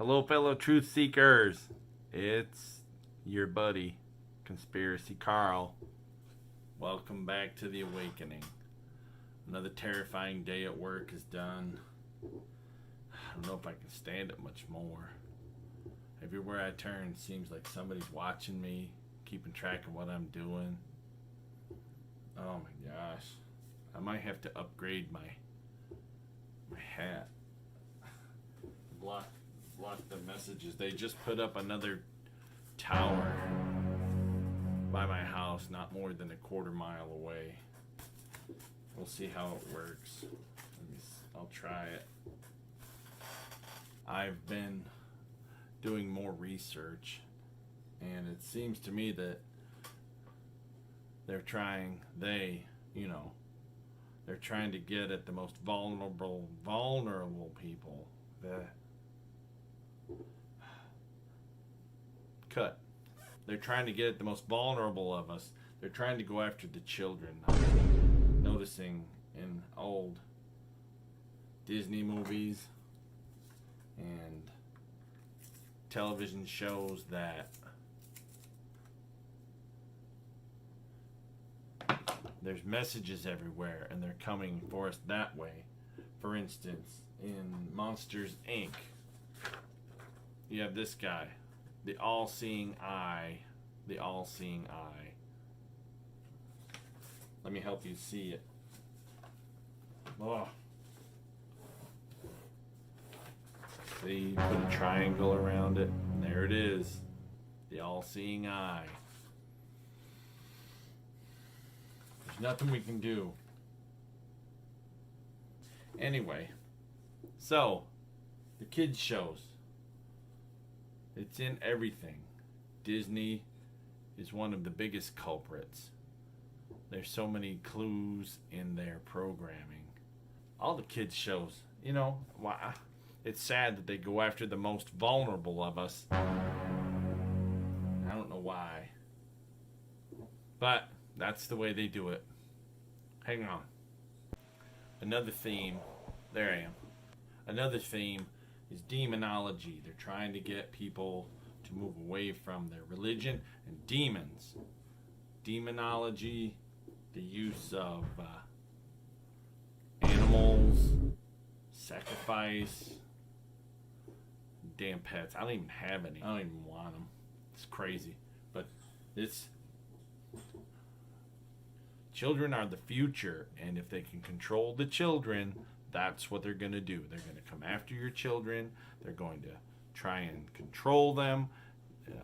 Hello, fellow truth seekers. It's your buddy, Conspiracy Carl. Welcome back to the awakening. Another terrifying day at work is done. I don't know if I can stand it much more. Everywhere I turn seems like somebody's watching me, keeping track of what I'm doing. Oh my gosh. I might have to upgrade my hat. Block the messages. They just put up another tower by my house, not more than a quarter mile away. We'll see how it works. I'll try it. I've been doing more research, and it seems to me that they're trying to get at the most vulnerable people. They're trying to get at the most vulnerable of us. They're trying to go after the children. I'm noticing in old Disney movies and television shows that there's messages everywhere, and they're coming for us that way. For instance, in Monsters, Inc., you have this guy, the all-seeing eye. The all-seeing eye. Let me help you see it. Oh. See, put a triangle around it, and there it is. The all-seeing eye. There's nothing we can do. Anyway, so the kids shows. It's in everything. Disney is one of the biggest culprits. There's so many clues in their programming. All the kids shows, it's sad that they go after the most vulnerable of us. I don't know why, but that's the way they do it. Hang on. Another theme. There I am. Another theme is demonology. They're trying to get people to move away from their religion and demons. Demonology, the use of animals, sacrifice, damn pets. I don't even have any. I don't even want them. It's crazy. But children are the future, and if they can control the children, that's what they're going to do. They're going to come after your children. They're going to try and control them,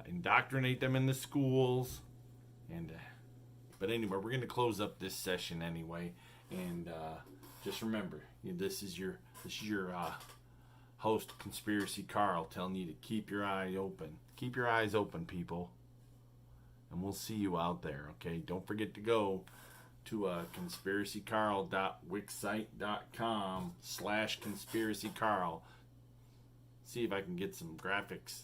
indoctrinate them in the schools. But anyway, we're going to close up this session anyway. And just remember, this is your host, Conspiracy Carl, telling you to keep your eye open. Keep your eyes open, people. And we'll see you out there, okay? Don't forget to go to conspiracycarl.wixsite.com/conspiracycarl. See if I can get some graphics.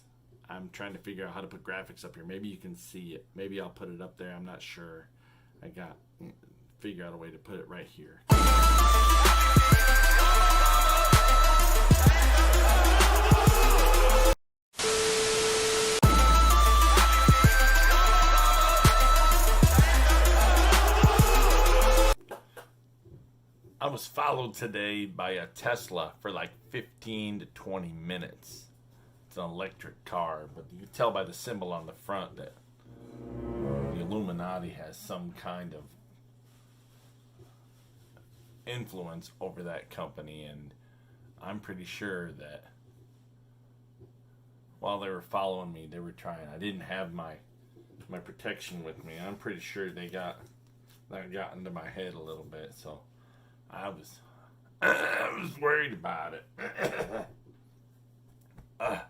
I'm trying to figure out how to put graphics up here. Maybe you can see it. Maybe I'll put it up there. I'm not sure. Figure out a way to put it right here. I was followed today by a Tesla for like 15 to 20 minutes. It's an electric car, but you can tell by the symbol on the front that the Illuminati has some kind of influence over that company, and I'm pretty sure that while they were following me, they were trying. I didn't have my protection with me. I'm pretty sure that got into my head a little bit, so I was worried about it. I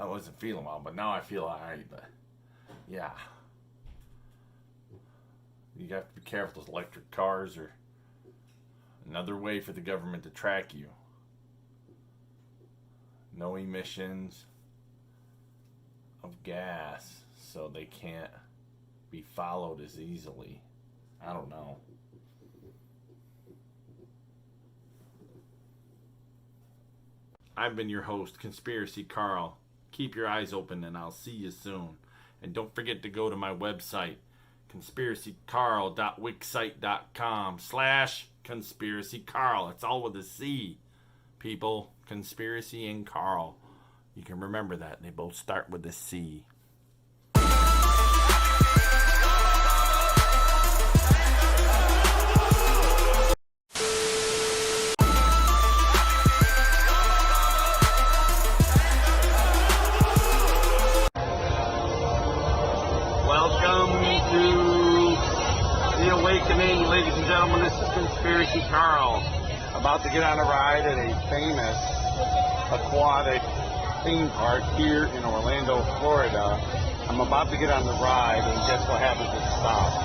wasn't feeling well, but now I feel alright. But yeah, you have to be careful. Those electric cars are another way for the government to track you. No emissions of gas, so they can't be followed as easily. I don't know. I've been your host, Conspiracy Carl. Keep your eyes open, and I'll see you soon. And don't forget to go to my website, conspiracycarl.wixsite.com/conspiracycarl. It's all with a C, people. Conspiracy and Carl. You can remember that. They both start with a C. Awakening, ladies and gentlemen. This is Conspiracy Carl, about to get on a ride at a famous aquatic theme park here in Orlando, Florida. I'm about to get on the ride, and guess what happens? It stops.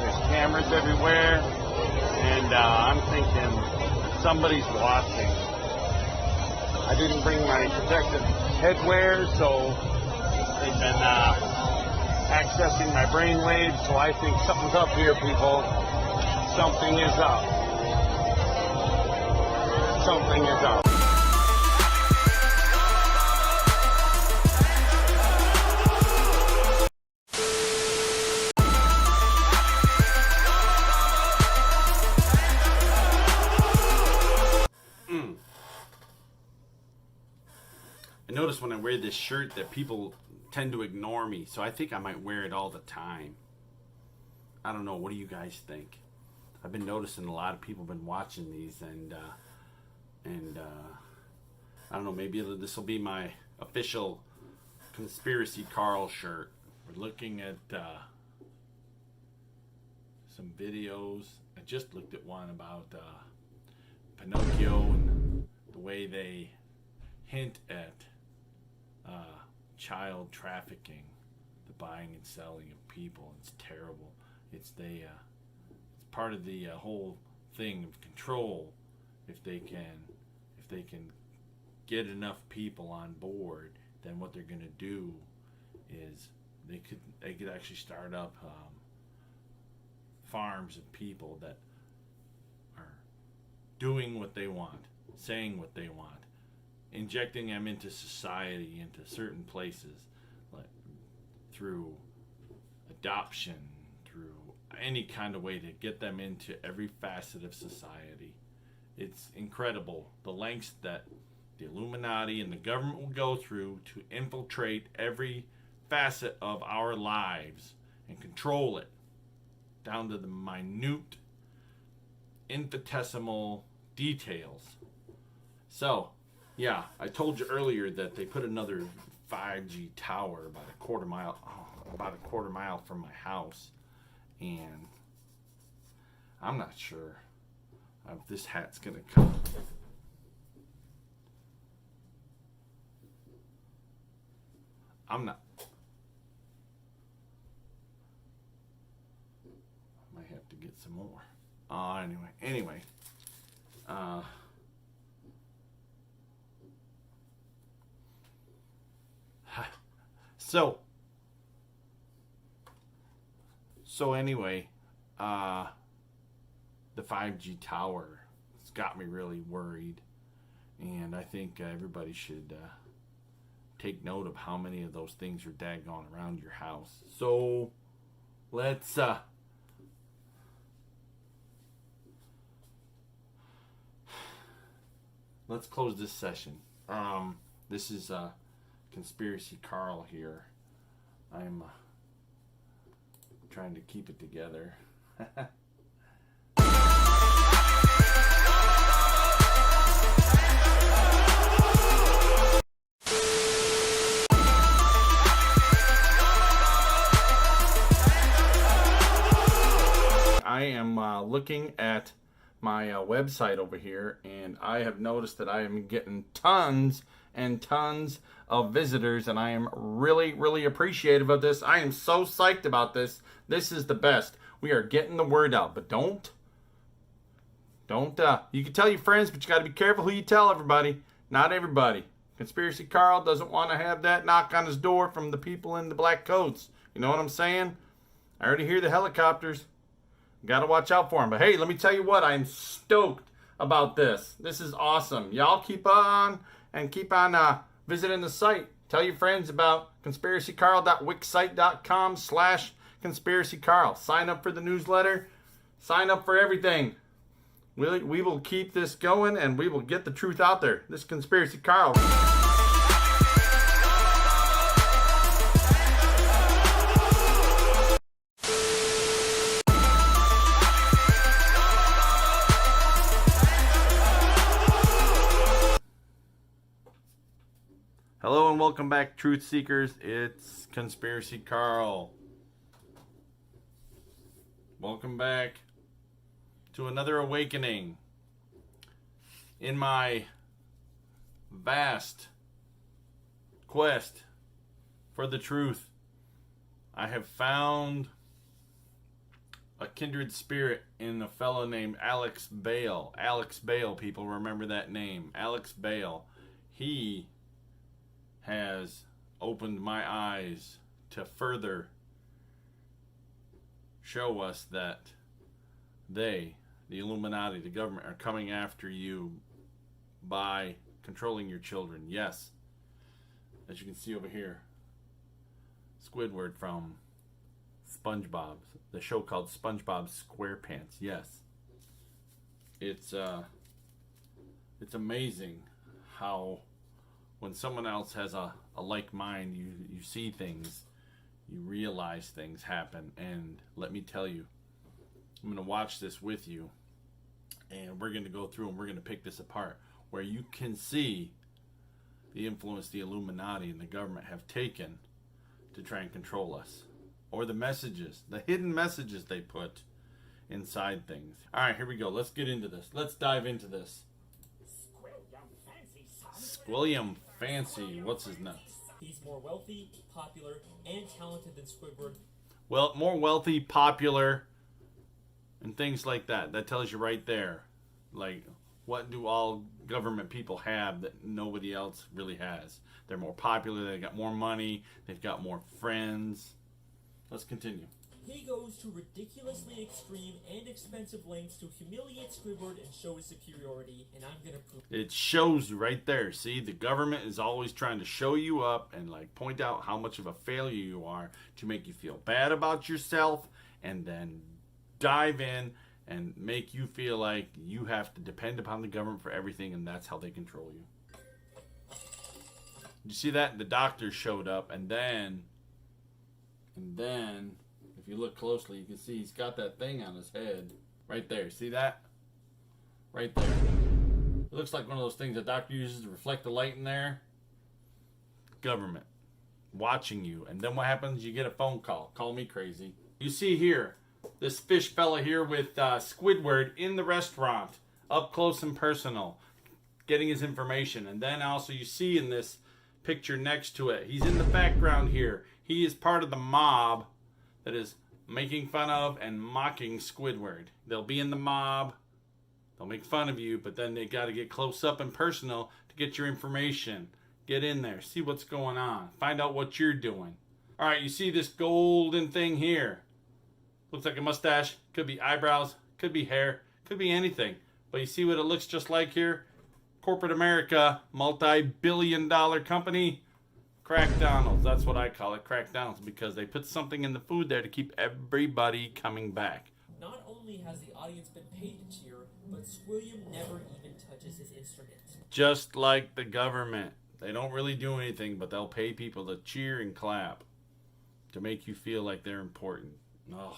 There's cameras everywhere, and I'm thinking somebody's watching. I didn't bring my protective headwear, so they've been accessing my brainwaves, so I think something's up here, people. Something is up. Something is up. I notice when I wear this shirt that people tend to ignore me, so I think I might wear it all the time. I don't know. What do you guys think? I've been noticing a lot of people have been watching these, and I don't know. Maybe this will be my official Conspiracy Carl shirt. We're looking at some videos. I just looked at one about Pinocchio and the way they hint at child trafficking, the buying and selling of people. It's terrible. It's part of the whole thing of control. If they can get enough people on board, then what they're going to do is they could actually start up farms of people that are doing what they want, saying what they want, injecting them into society, into certain places, like through adoption, through any kind of way to get them into every facet of society. It's incredible the lengths that the Illuminati and the government will go through to infiltrate every facet of our lives and control it down to the minute, infinitesimal details. So, yeah, I told you earlier that they put another 5G tower about a quarter mile from my house, and I'm not sure if this hat's gonna come. I'm not. I might have to get some more. Anyway. So anyway, the 5G tower has got me really worried, and I think everybody should take note of how many of those things are daggone around your house. So let's close this session. This is Conspiracy Carl here. I'm trying to keep it together. I am looking at my website over here, and I have noticed that I am getting tons and tons of visitors, and I am really, really appreciative of this. I am so psyched about this. This is the best. We are getting the word out, but don't, you can tell your friends, but you got to be careful who you tell everybody. Not everybody. Conspiracy Carl doesn't want to have that knock on his door from the people in the black coats. You know what I'm saying? I already hear the helicopters. Got to watch out for them. But hey, let me tell you what, I'm stoked about this. This is awesome. Y'all keep on and keep on visiting the site. Tell your friends about conspiracycarl.wixsite.com/conspiracycarl. Sign up for the newsletter. Sign up for everything. We will keep this going, and we will get the truth out there. This is Conspiracy Carl. Hello and welcome back, Truth Seekers. It's Conspiracy Carl. Welcome back to another awakening in my vast quest for the truth. I have found a kindred spirit in a fellow named Alex Bale. Alex Bale, people remember that name. Alex Bale. He has opened my eyes to further show us that they, the Illuminati, the government, are coming after you by controlling your children. Yes, as you can see over here, Squidward from SpongeBob, the show called SpongeBob SquarePants. Yes, it's amazing how when someone else has a like mind, you see things, you realize things happen. And let me tell you, I'm going to watch this with you, and we're going to go through and we're going to pick this apart, where you can see the influence the Illuminati and the government have taken to try and control us, or the messages, the hidden messages they put inside things. All right, here we go. Let's get into this. Let's dive into this. Squilliam Fancy, what's his nuts? He's more wealthy, popular, and talented than Squidward. Well, more wealthy, popular, and things like that. That tells you right there. Like, what do all government people have that nobody else really has? They're more popular, they've got more money, they've got more friends. Let's continue. He goes to ridiculously extreme and expensive lengths to humiliate Squidward and show his superiority, and I'm gonna prove it. Shows you right there. See, the government is always trying to show you up and like point out how much of a failure you are to make you feel bad about yourself, and then dive in and make you feel like you have to depend upon the government for everything, and that's how they control you. You see that? The doctor showed up, and then if you look closely, you can see he's got that thing on his head. Right there. See that? Right there. It looks like one of those things the doctor uses to reflect the light in there. Government watching you. And then what happens? You get a phone call. Call me crazy. You see here, this fish fella here with Squidward in the restaurant. Up close and personal. Getting his information. And then also you see in this picture next to it, he's in the background here. He is part of the mob that is making fun of and mocking Squidward. They'll be in the mob, they'll make fun of you, but then they got to get close up and personal to get your information. Get in there, see what's going on, find out what you're doing. All right, you see this golden thing here. Looks like a mustache, could be eyebrows, could be hair, could be anything. But you see what it looks just like here? Corporate America, multi-billion-dollar company. Crackdonald's, that's what I call it, Crackdonald's, because they put something in the food there to keep everybody coming back. Not only has the audience been paid to cheer, but Squilliam never even touches his instrument. Just like the government. They don't really do anything, but they'll pay people to cheer and clap to make you feel like they're important. Oh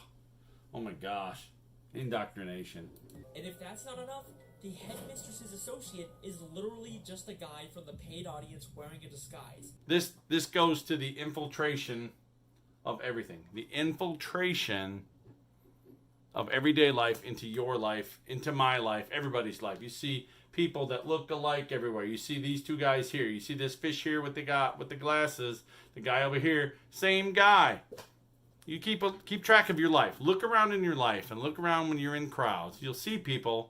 my gosh. Indoctrination. And if that's not enough, the headmistress's associate is literally just a guy from the paid audience wearing a disguise. This goes to the infiltration of everything. The infiltration of everyday life into your life, into my life, everybody's life. You see people that look alike everywhere. You see these two guys here. You see this fish here with the glasses. The guy over here, same guy. You keep track of your life. Look around in your life and look around when you're in crowds. You'll see people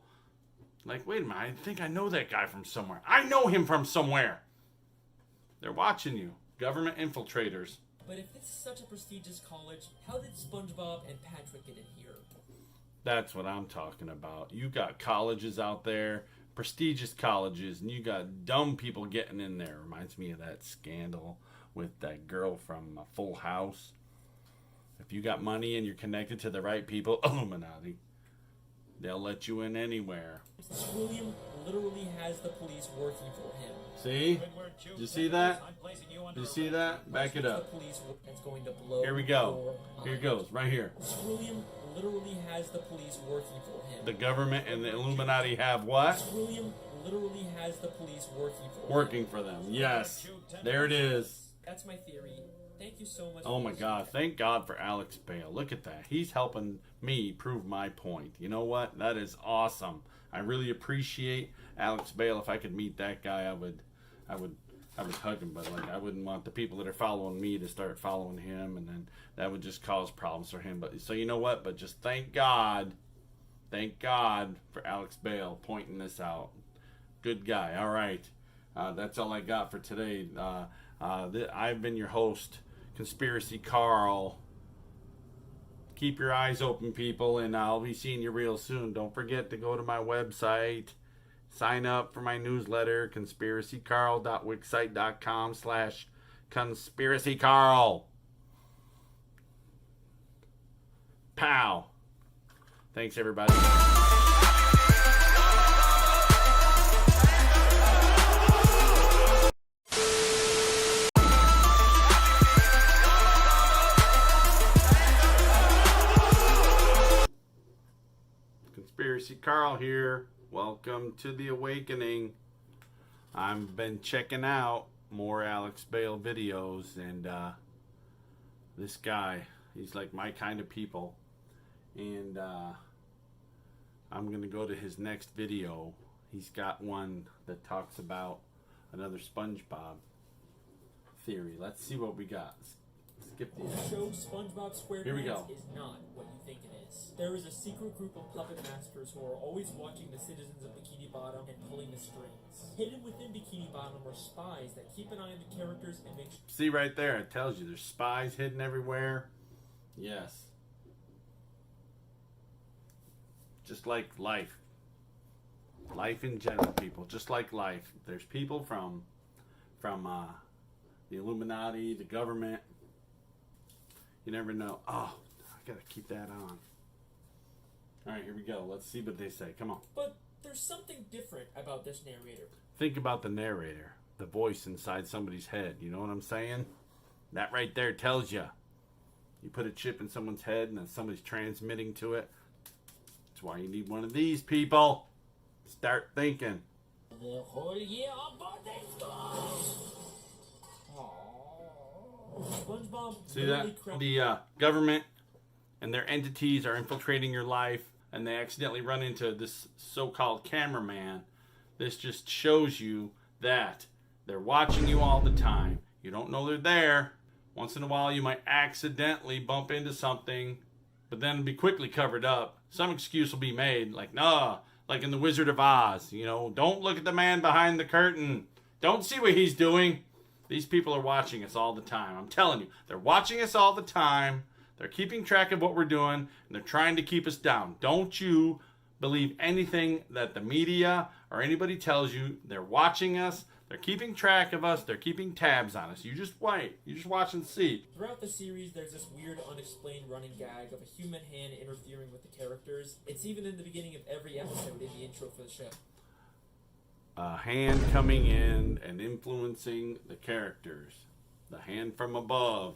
like, wait a minute, I think I know that guy from somewhere. I know him from somewhere. They're watching you. Government infiltrators. But if it's such a prestigious college, how did SpongeBob and Patrick get in here? That's what I'm talking about. You got colleges out there, prestigious colleges, and you got dumb people getting in there. Reminds me of that scandal with that girl from Full House. If you got money and you're connected to the right people, Illuminati, they'll let you in anywhere. William literally has the police working for him. See? Did you see that? Did you see that? Back it up. That's going to blow. Here we go. Here it goes, right here. William literally has the police working for him. The government and the Illuminati have what? William literally has the police working for them. Yes. There it is. That's my theory. Thank you so much. Oh my God. Thank God for Alex Bale. Look at that. He's helping me prove my point. You know what? That is awesome. I really appreciate Alex Bale. If I could meet that guy, I would hug him, but like I wouldn't want the people that are following me to start following him, and then that would just cause problems for him. But so you know what? But just thank God for Alex Bale pointing this out. Good guy. All right, that's all I got for today. I've been your host, Conspiracy Carl. Keep your eyes open, people, and I'll be seeing you real soon. Don't forget to go to my website. Sign up for my newsletter, conspiracycarl.wixsite.com/conspiracycarl. Pow. Thanks, everybody. Conspiracy Carl here. Welcome to the awakening. I've been checking out more Alex Bale videos, and this guy, he's like my kind of people, and I'm gonna go to his next video. He's got one that talks about another SpongeBob theory. Let's see what we got. Skip the show SpongeBob SquarePants Here we go. Is not what you think it is. There is a secret group of puppet masters who are always watching the citizens of Bikini Bottom and pulling the strings. Hidden within Bikini Bottom are spies that keep an eye on the characters and make See right there, it tells you there's spies hidden everywhere. Yes. Just like life. Life in general, people. Just like life. There's people from the Illuminati, the government. You never know. Oh, I gotta keep that on. Alright, here we go. Let's see what they say. Come on. But there's something different about this narrator. Think about the narrator. The voice inside somebody's head. You know what I'm saying? That right there tells you. You put a chip in someone's head and then somebody's transmitting to it. That's why you need one of these people. Start thinking. The whole year of SpongeBob. See that? The government and their entities are infiltrating your life, and they accidentally run into this so-called cameraman. This just shows you that they're watching you all the time. You don't know they're there. Once in a while, you might accidentally bump into something, but then it'll be quickly covered up. Some excuse will be made, like, nah, like in The Wizard of Oz. You know, don't look at the man behind the curtain. Don't see what he's doing. These people are watching us all the time. I'm telling you, they're watching us all the time. They're keeping track of what we're doing, and they're trying to keep us down. Don't you believe anything that the media or anybody tells you. They're watching us. They're keeping track of us. They're keeping tabs on us. You just wait. You just watch and see. Throughout the series, there's this weird, unexplained running gag of a human hand interfering with the characters. It's even in the beginning of every episode in the intro for the show. A hand coming in and influencing the characters. The hand from above.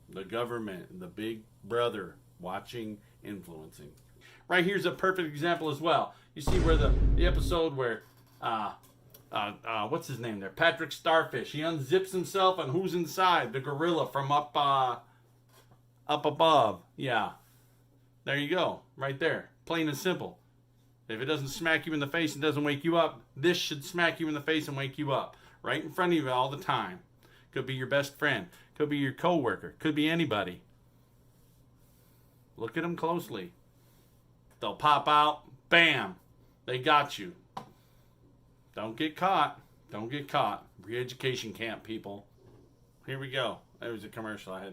The government, the big brother, watching, influencing. Right here's a perfect example as well. You see where the episode where, what's his name there? Patrick Starfish. He unzips himself, and who's inside? The gorilla from up above. Yeah. There you go. Right there. Plain and simple. If it doesn't smack you in the face and doesn't wake you up, this should smack you in the face and wake you up. Right in front of you all the time. Could be your best friend. Could be your coworker. Could be anybody. Look at them closely. They'll pop out. Bam. They got you. Don't get caught. Don't get caught. Re-education camp, people. Here we go. There was a commercial. I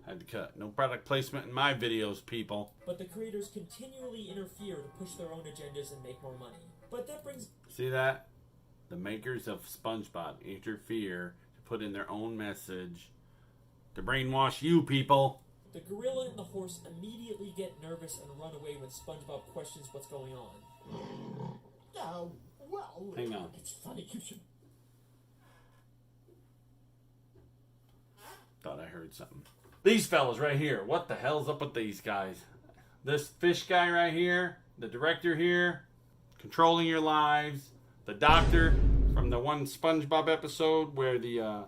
Had to cut. No product placement in my videos, people. But the creators continually interfere to push their own agendas and make more money. But that brings... See that? The makers of SpongeBob interfere to put in their own message to brainwash you, people. The gorilla and the horse immediately get nervous and run away when SpongeBob questions what's going on. Oh, well, Hang on. it's funny you should... Thought I heard something. These fellas right here. What the hell's up with these guys? This fish guy right here. The director here. Controlling your lives. The doctor from the one SpongeBob episode where the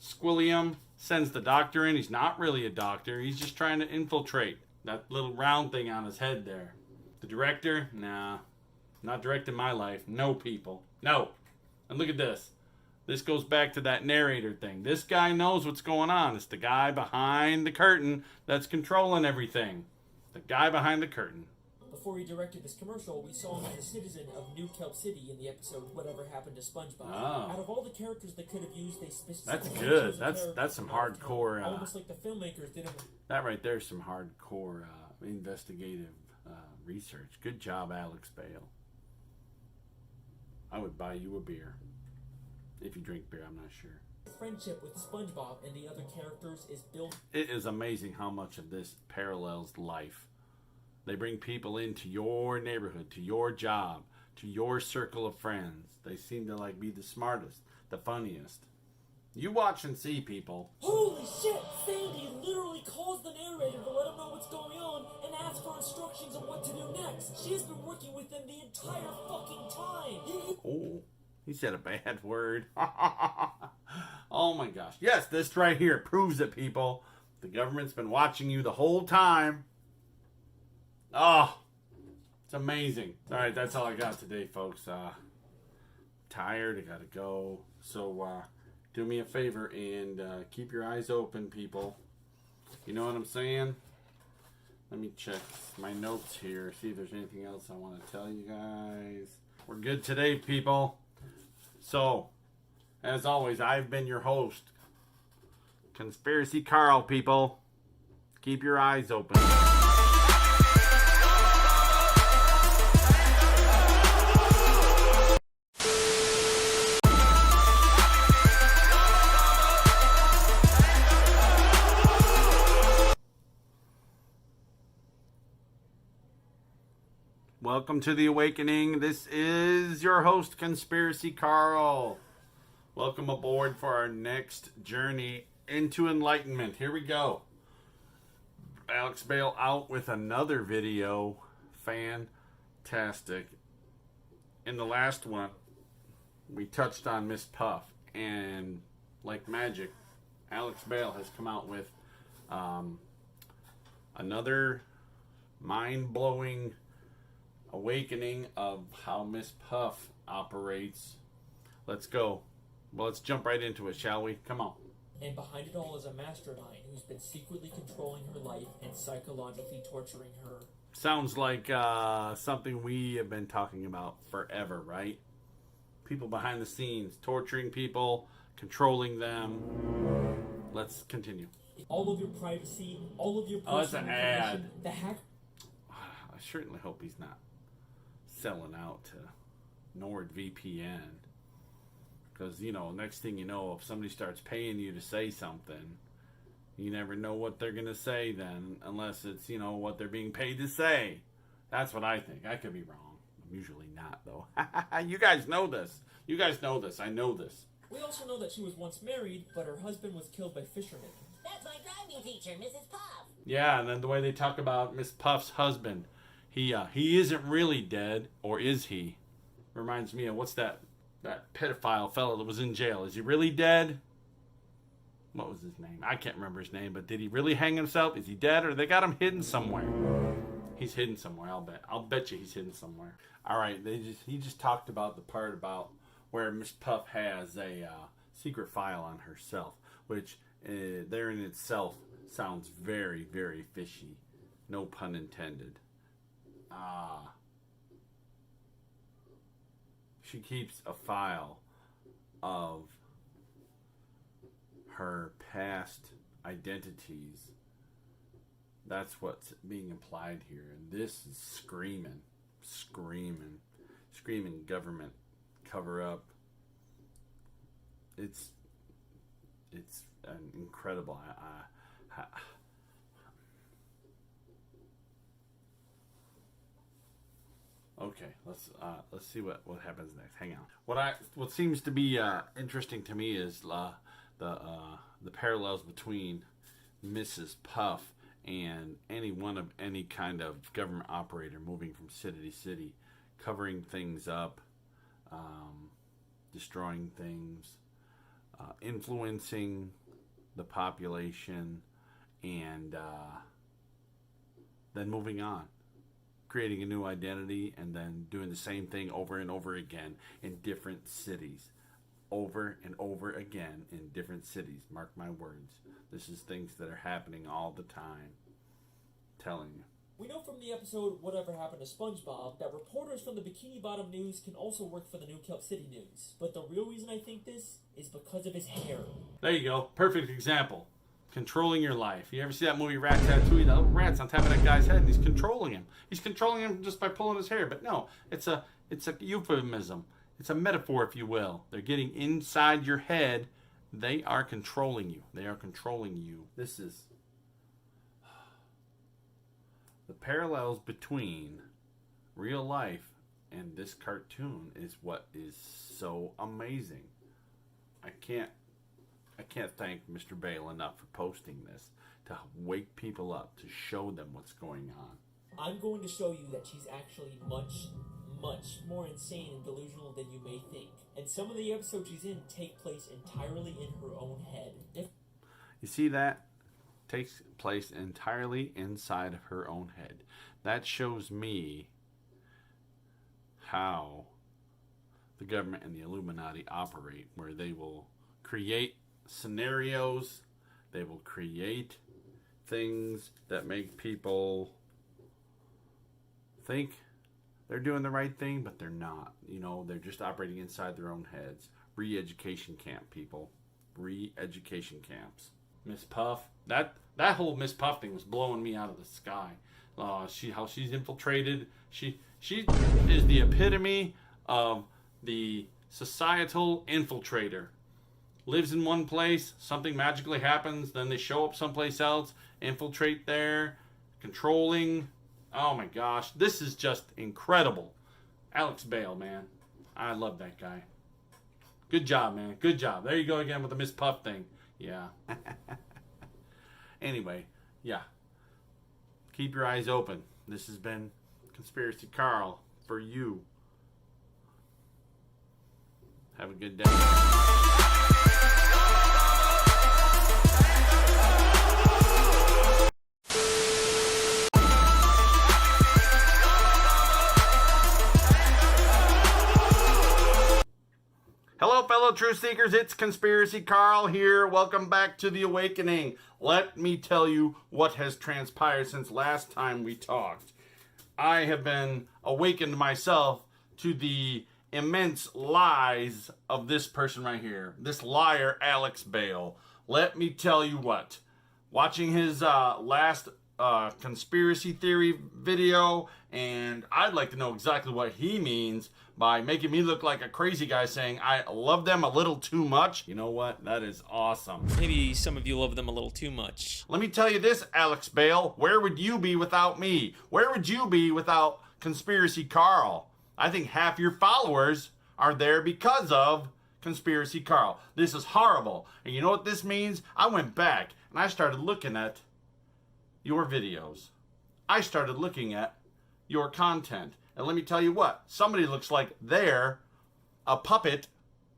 Squilliam sends the doctor in. He's not really a doctor. He's just trying to infiltrate that little round thing on his head there. The director? Nah. Not directing my life. No, people. No. And look at this. This goes back to that narrator thing. This guy knows what's going on. It's the guy behind the curtain that's controlling everything. The guy behind the curtain. Before he directed this commercial, we saw him as a citizen of New Kelp City in the episode Whatever Happened to SpongeBob. Oh. Out of all the characters they could have used, they specifically That's chose good. a That's character some from out of town. hardcore. Almost like the filmmakers did. That right there is some hardcore investigative research. Good job, Alex Bale. I would buy you a beer. If you drink beer, I'm not sure. Friendship with SpongeBob and the other characters is built. It is amazing how much of this parallels life. They bring people into your neighborhood, to your job, to your circle of friends. They seem to be the smartest, the funniest. You watch and see, people. Holy shit! Sandy literally calls the narrator to let him know what's going on and asks for instructions on what to do next. She has been working with them the entire fucking time. Oh, he said a bad word. Oh my gosh. Yes, this right here proves it, people. The government's been watching you the whole time. Oh, it's amazing. All right, that's all I got today, folks. Tired. I gotta go. So, do me a favor and keep your eyes open, people. You know what I'm saying? Let me check my notes here, see if there's anything else I want to tell you guys. We're good today, people. So, as always, I've been your host, Conspiracy Carl, people. Keep your eyes open. Welcome to the Awakening. This is your host, Conspiracy Carl. Welcome aboard for our next journey into enlightenment. Here we go. Alex Bale out with another video. Fantastic. In the last one, we touched on Miss Puff. And like magic, Alex Bale has come out with another mind-blowing awakening of how Miss Puff operates. Let's go. Well, let's jump right into it, shall we? Come on. And behind it all is a mastermind who's been secretly controlling her life and psychologically torturing her. Sounds like something we have been talking about forever, right? People behind the scenes, torturing people, controlling them. Let's continue. All of your privacy, all of your Oh, it's personal an information. ad. The hack. I certainly hope he's not selling out to NordVPN. Because, next thing you know, if somebody starts paying you to say something, you never know what they're going to say then, unless it's, what they're being paid to say. That's what I think. I could be wrong. I'm usually not, though. You guys know this. You guys know this. I know this. We also know that she was once married, but her husband was killed by fishermen. That's my driving teacher, Mrs. Puff. Yeah, and then the way they talk about Miss Puff's husband. He isn't really dead, or is he? Reminds me of, what's that pedophile fellow that was in jail? Is he really dead? What was his name? I can't remember his name, but did he really hang himself? Is he dead, or they got him hidden somewhere? He's hidden somewhere, I'll bet. I'll bet you he's hidden somewhere. All right, he just talked about the part about where Miss Puff has a secret file on herself, which there in itself sounds very, very fishy. No pun intended. She keeps a file of her past identities. That's what's being implied here. And this is screaming government cover up. It's an incredible. Okay, let's see what happens next. Hang on. What seems to be interesting to me is the parallels between Mrs. Puff and any kind of government operator moving from city to city, covering things up, destroying things, influencing the population, and then moving on, creating a new identity, and then doing the same thing over and over again in different cities. Over and over again in different cities. Mark my words. This is things that are happening all the time. I'm telling you. We know from the episode Whatever Happened to SpongeBob that reporters from the Bikini Bottom News can also work for the New Kelp City News. But the real reason I think this is because of his hair. There you go. Perfect example. Controlling your life. You ever see that movie Ratatouille? The rat's on top of that guy's head and he's controlling him. He's controlling him just by pulling his hair. But no, it's a euphemism. It's a metaphor, if you will. They're getting inside your head. They are controlling you. They are controlling you. This is the parallels between real life and this cartoon is what is so amazing. I can't thank Mr. Bale enough for posting this to wake people up, to show them what's going on. I'm going to show you that she's actually much more insane and delusional than you may think. And some of the episodes she's in take place entirely in her own head. You see that? Takes place entirely inside of her own head. That shows me how the government and the Illuminati operate, where they will create scenarios, they will create things that make people think they're doing the right thing, but they're not. You know, they're just operating inside their own heads. Re-education camp, people. Re-education camps. Miss Puff. That whole Miss Puff thing was blowing me out of the sky. How she's infiltrated. She is the epitome of the societal infiltrator. Lives in one place, something magically happens, then they show up someplace else, infiltrate there, controlling. Oh my gosh, this is just incredible. Alex Bale, man. I love that guy. Good job, man. Good job. There you go again with the Miss Puff thing. Yeah. Anyway, yeah. Keep your eyes open. This has been Conspiracy Carl for you. Have a good day. Hello, fellow truth seekers. It's Conspiracy Carl here. Welcome back to The Awakening. Let me tell you what has transpired since last time we talked. I have been awakened myself to the immense lies of this person right here. This liar, Alex Bale. Let me tell you what. Watching his last conspiracy theory video, and I'd like to know exactly what he means by making me look like a crazy guy saying I love them a little too much. You know what? That is awesome. Maybe some of you love them a little too much. Let me tell you this, Alex Bale. Where would you be without me? Where would you be without Conspiracy Carl? I think half your followers are there because of Conspiracy Carl. This is horrible. And you know what this means? I went back and I started looking at your videos. I started looking at your content. And let me tell you what, somebody looks like they're a puppet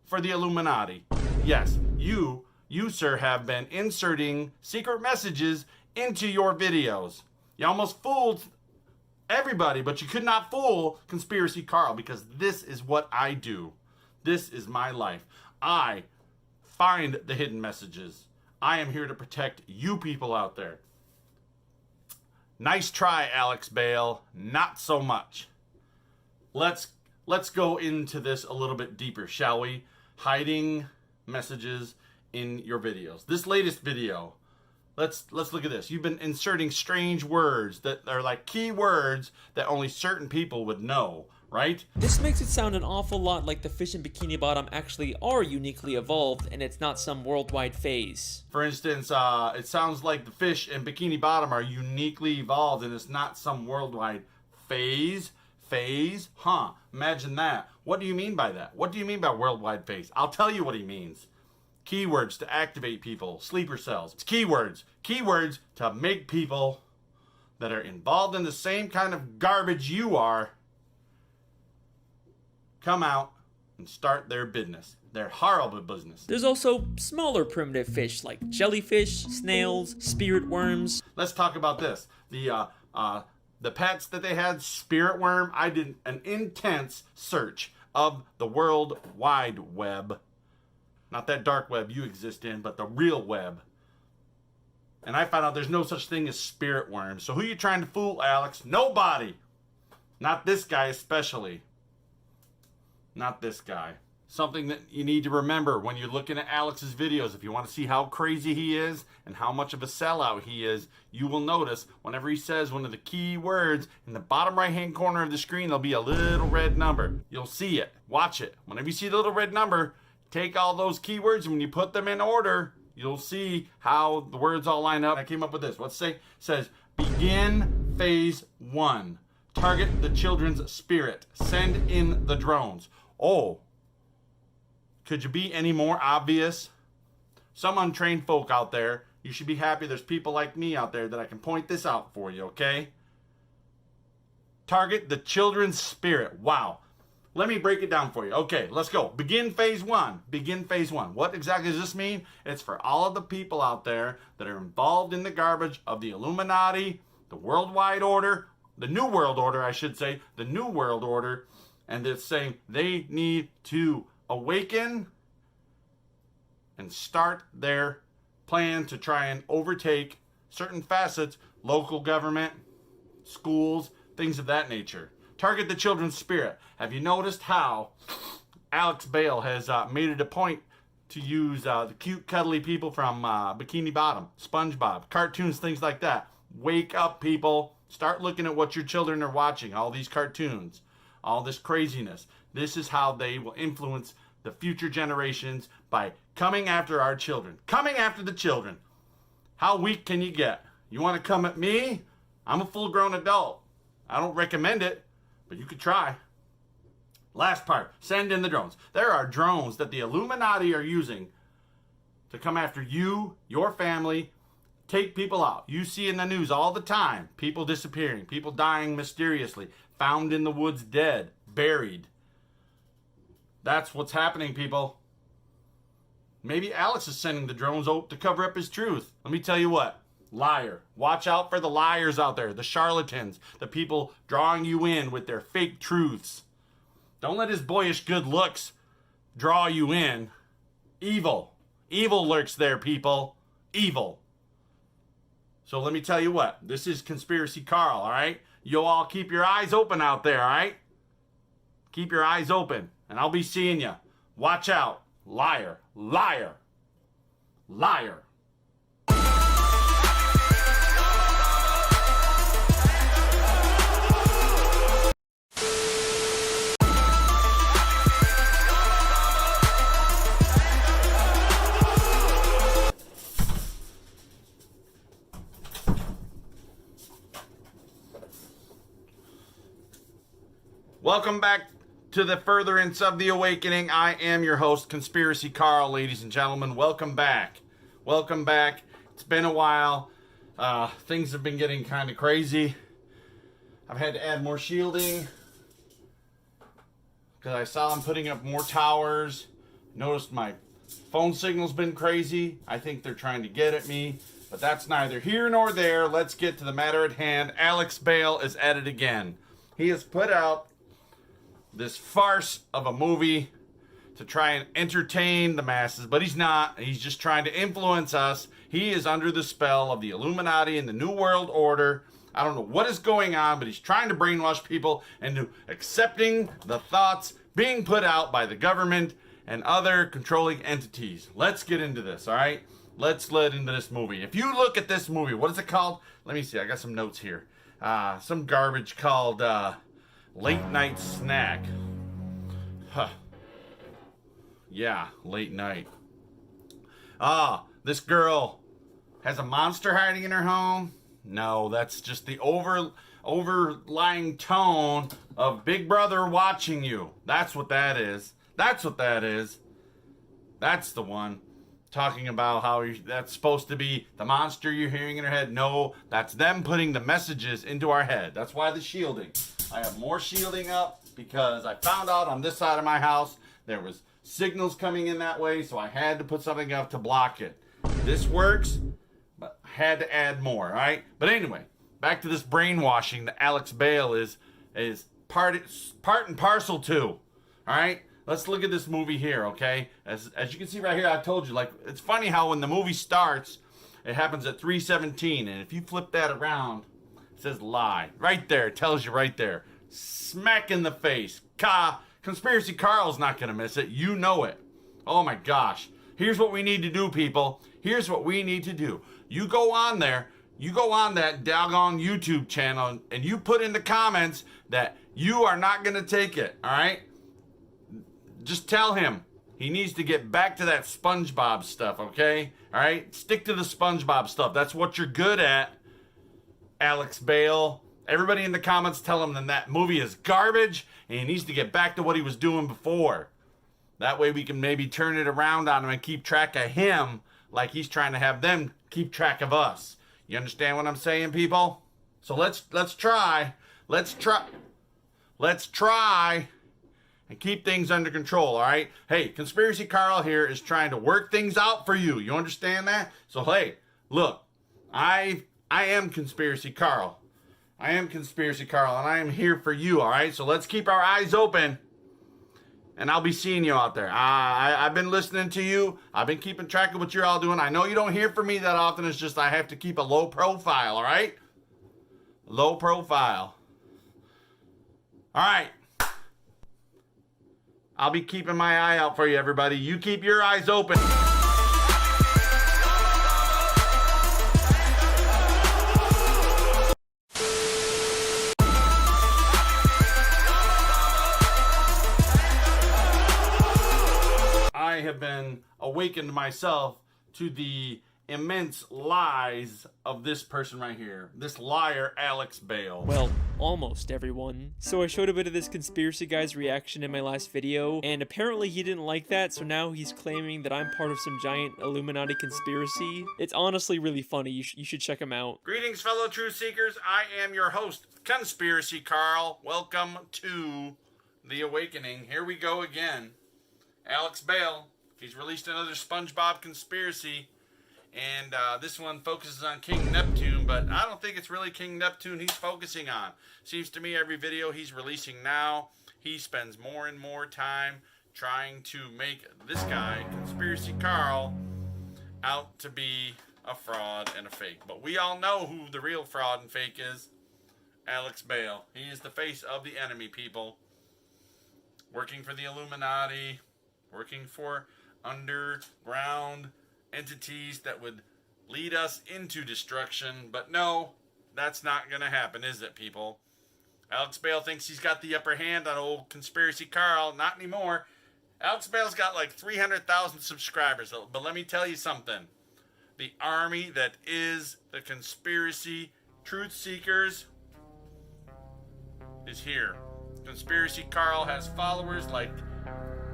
for the Illuminati. Yes, you sir, have been inserting secret messages into your videos. You almost fooled everybody, but you could not fool Conspiracy Carl, because this is what I do. This is my life. I find the hidden messages. I am here to protect you people out there. Nice try, Alex Bale. Not so much. Let's go into this a little bit deeper, shall we? Hiding messages in your videos. This latest video, Let's look at this. You've been inserting strange words that are like key words that only certain people would know, right? This makes it sound an awful lot like the fish in Bikini Bottom actually are uniquely evolved and it's not some worldwide phase. For instance, it sounds like the fish in Bikini Bottom are uniquely evolved and it's not some worldwide phase. Phase? Huh. Imagine that. What do you mean by that? What do you mean by worldwide phase? I'll tell you what he means. Keywords to activate people. Sleeper cells. It's keywords. Keywords to make people that are involved in the same kind of garbage you are come out and start their business. Their horrible business. There's also smaller primitive fish like jellyfish, snails, spirit worms. Let's talk about this. The pets that they had, spirit worm. I did an intense search of the World Wide Web. Not that dark web you exist in, but the real web. And I found out there's no such thing as spirit worms. So who are you trying to fool, Alex? Nobody. Not this guy especially. Not this guy. Something that you need to remember when you're looking at Alex's videos, if you want to see how crazy he is and how much of a sellout he is, you will notice whenever he says one of the key words, in the bottom right hand corner of the screen there'll be a little red number. You'll see it. Watch it. Whenever you see the little red number, take all those keywords and when you put them in order, you'll see how the words all line up. I came up with this. Let's say it says begin phase 1. Target the children's spirit. Send in the drones. Oh, could you be any more obvious? Some untrained folk out there, you should be happy there's people like me out there that I can point this out for you, okay? Target the children's spirit. Wow. Let me break it down for you. Okay, let's go. Begin phase 1. Begin phase 1. What exactly does this mean? It's for all of the people out there that are involved in the garbage of the Illuminati, the worldwide order, the New World Order, I should say, the New World Order, and it's saying they need to awaken and start their plan to try and overtake certain facets, local government, schools, things of that nature. Target the children's spirit. Have you noticed how Alex Bale has made it a point to use the cute, cuddly people from Bikini Bottom, SpongeBob, cartoons, things like that? Wake up, people. Start looking at what your children are watching, all these cartoons, all this craziness. This is how they will influence the future generations by coming after our children. Coming after the children. How weak can you get? You want to come at me? I'm a full-grown adult. I don't recommend it, but you could try. Last part, send in the drones. There are drones that the Illuminati are using to come after you, your family, take people out. You see in the news all the time, people disappearing, people dying mysteriously, found in the woods dead, buried. That's what's happening, people. Maybe Alex is sending the drones out to cover up his truth. Let me tell you what. Liar. Watch out for the liars out there, the charlatans, the people drawing you in with their fake truths. Don't let his boyish good looks draw you in. Evil. Evil lurks there, people. Evil. So let me tell you what. This is Conspiracy Carl, all right? You all keep your eyes open out there, all right? Keep your eyes open, and I'll be seeing you. Watch out. Liar. Liar. Liar. Welcome back to the furtherance of the awakening. I am your host, Conspiracy Carl, ladies and gentlemen. Welcome back. Welcome back. It's been a while. Things have been getting kind of crazy. I've had to add more shielding because I saw them putting up more towers. Noticed my phone signal's been crazy. I think they're trying to get at me, but that's neither here nor there. Let's get to the matter at hand. Alex Bale is at it again. He has put out this farce of a movie to try and entertain the masses, but he's not. He's just trying to influence us. He is under the spell of the Illuminati and the New World Order. I don't know what is going on, but he's trying to brainwash people into accepting the thoughts being put out by the government and other controlling entities. Let's get into this, all right? let's let into this movie. If you look at this movie, what is it called? Let me see. I got some notes here. Some garbage called Late Night Snack. Huh. Yeah, late night. This girl has a monster hiding in her home. No, that's just the overlying tone of Big Brother watching you. That's what that is. That's what that is. That's the one. Talking about how that's supposed to be the monster you're hearing in her head. No, that's them putting the messages into our head. That's why the shielding. I have more shielding up because I found out on this side of my house there was signals coming in that way, so I had to put something up to block it. This works, but I had to add more, all right? But anyway, back to this brainwashing that Alex Bale is part and parcel to, all right? Let's look at this movie here, okay? As you can see right here, I told you, like, it's funny how when the movie starts, it happens at 3:17, and if you flip that around, it says lie. Right there, it tells you right there. Smack in the face. Conspiracy Carl's not going to miss it. You know it. Oh my gosh. Here's what we need to do, people. Here's what we need to do. You go on there, you go on that doggone YouTube channel, and you put in the comments that you are not going to take it, all right? Just tell him he needs to get back to that SpongeBob stuff, okay? All right? Stick to the SpongeBob stuff. That's what you're good at, Alex Bale. Everybody in the comments tell him that movie is garbage and he needs to get back to what he was doing before. That way we can maybe turn it around on him and keep track of him like he's trying to have them keep track of us. You understand what I'm saying, people? So let's try and keep things under control, all right? Hey, Conspiracy Carl here is trying to work things out for you. You understand that? So, hey, look, I am Conspiracy Carl. I am Conspiracy Carl, and I am here for you, all right? So let's keep our eyes open, and I'll be seeing you out there. I've been listening to you. I've been keeping track of what you're all doing. I know you don't hear from me that often. It's just I have to keep a low profile, all right? Low profile. All right. I'll be keeping my eye out for you, everybody. You keep your eyes open. I have been awakened myself to the immense lies of this person right here. This liar, Alex Bale. Well, almost everyone. So I showed a bit of this conspiracy guy's reaction in my last video, and apparently he didn't like that, so now he's claiming that I'm part of some giant Illuminati conspiracy. It's honestly really funny. You should check him out. Greetings, fellow truth seekers. I am your host, Conspiracy Carl. Welcome to The Awakening. Here we go again. Alex Bale. He's released another SpongeBob conspiracy. And this one focuses on King Neptune, but I don't think it's really King Neptune he's focusing on. Seems to me every video he's releasing now, he spends more and more time trying to make this guy, Conspiracy Carl, out to be a fraud and a fake. But we all know who the real fraud and fake is. Alex Bale. He is the face of the enemy, people. Working for the Illuminati, working for underground entities that would lead us into destruction. But no, that's not going to happen, is it, people? Alex Bale thinks he's got the upper hand on old Conspiracy Carl. Not anymore. Alex Bale's got like 300,000 subscribers. But let me tell you something. The army that is the Conspiracy Truth Seekers is here. Conspiracy Carl has followers like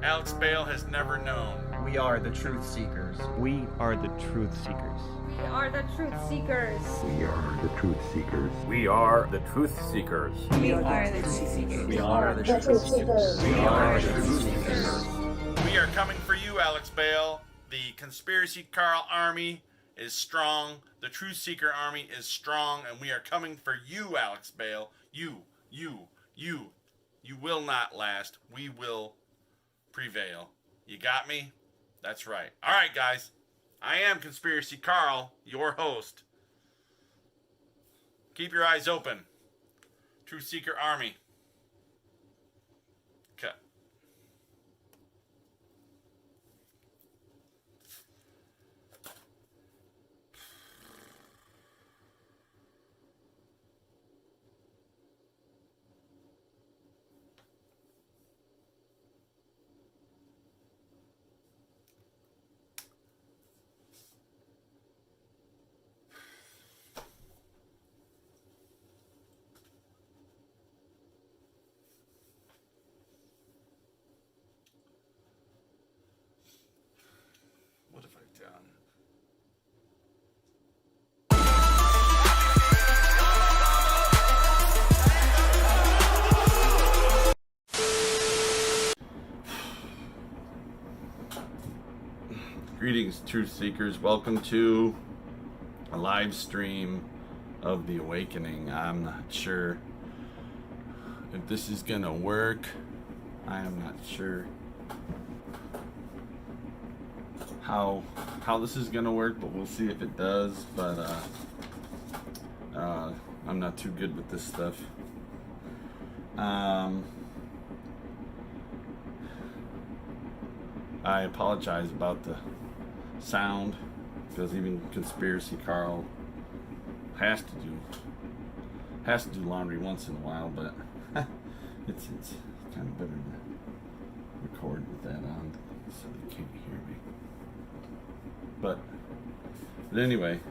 Alex Bale has never known. We are the truth seekers. We are the truth seekers. We are the truth seekers. We are the truth seekers. We are the truth seekers. We are the truth seekers. We are the truth seekers. We are the truth seekers. We are coming for you, Alex Bale. The Conspiracy Carl army is strong. The Truth Seeker army is strong, and we are coming for you, Alex Bale. You will not last. We will prevail. You got me? That's right. All right, guys. I am Conspiracy Carl, your host. Keep your eyes open. Truth Seeker Army. Cut. Greetings, truth seekers. Welcome to a live stream of the awakening. I'm not sure if this is gonna work. I am not sure how this is gonna work, but we'll see if it does. But I'm not too good with this stuff. I apologize about the sound, because even Conspiracy Carl has to do laundry once in a while, but it's kind of better to record with that on so they can't hear me. But anyway,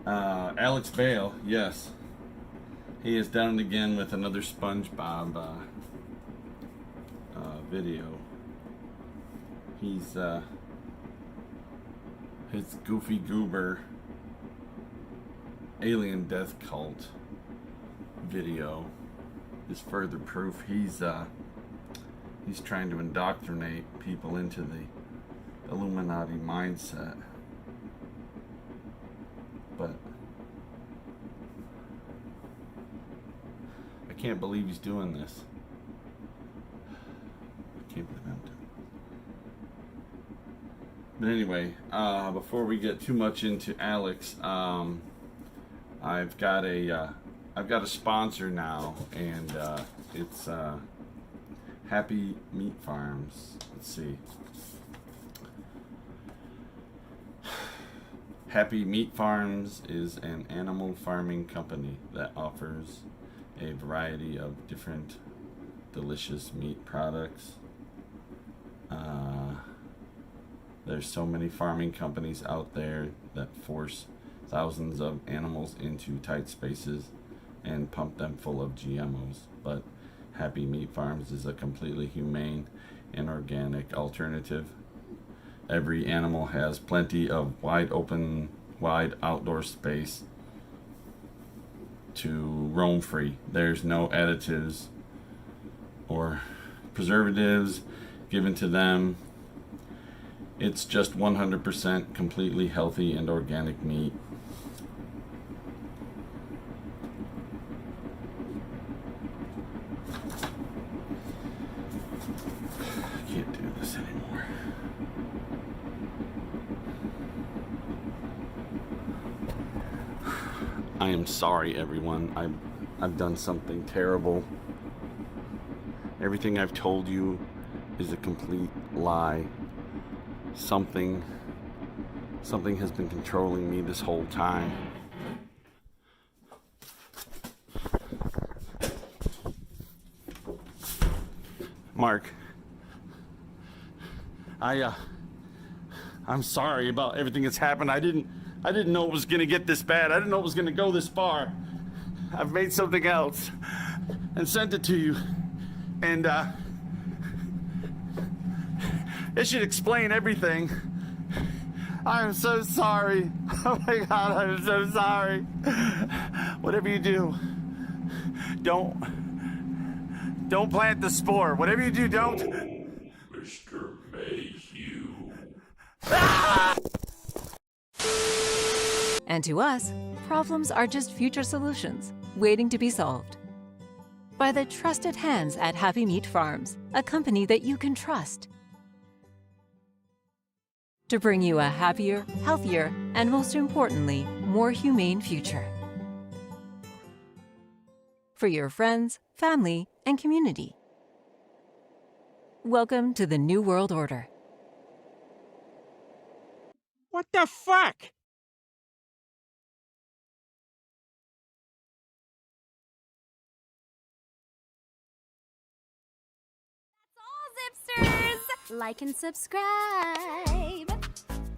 Alex Bale, yes, he has done it again with another SpongeBob video. He's his Goofy Goober alien death cult video is further proof he's trying to indoctrinate people into the Illuminati mindset. But I can't believe he's doing this. I can't believe I'm doing it. But anyway, before we get too much into Alex, I've got a sponsor now, and it's Happy Meat Farms. Let's see. Happy Meat Farms is an animal farming company that offers a variety of different delicious meat products. There's so many farming companies out there that force thousands of animals into tight spaces and pump them full of GMOs, but Happy Meat Farms is a completely humane and organic alternative. Every animal has plenty of wide outdoor space to roam free. There's no additives or preservatives given to them. It's just 100% completely healthy and organic meat. I can't do this anymore. I am sorry, everyone. I've done something terrible. Everything I've told you is a complete lie. Something has been controlling me this whole time. Mark, I'm sorry about everything that's happened. I didn't know it was gonna get this bad. I didn't know it was gonna go this far. I've made something else and sent it to you, and it should explain everything. I'm so sorry. Oh my God, I'm so sorry. Whatever you do, don't plant the spore. Whatever you do, don't. Mr. Mayhew. And to us, problems are just future solutions waiting to be solved. By the trusted hands at Happy Meat Farms, a company that you can trust. To bring you a happier, healthier, and most importantly, more humane future. For your friends, family, and community. Welcome to the New World Order. What the fuck? That's all, Zipsters! Like and subscribe.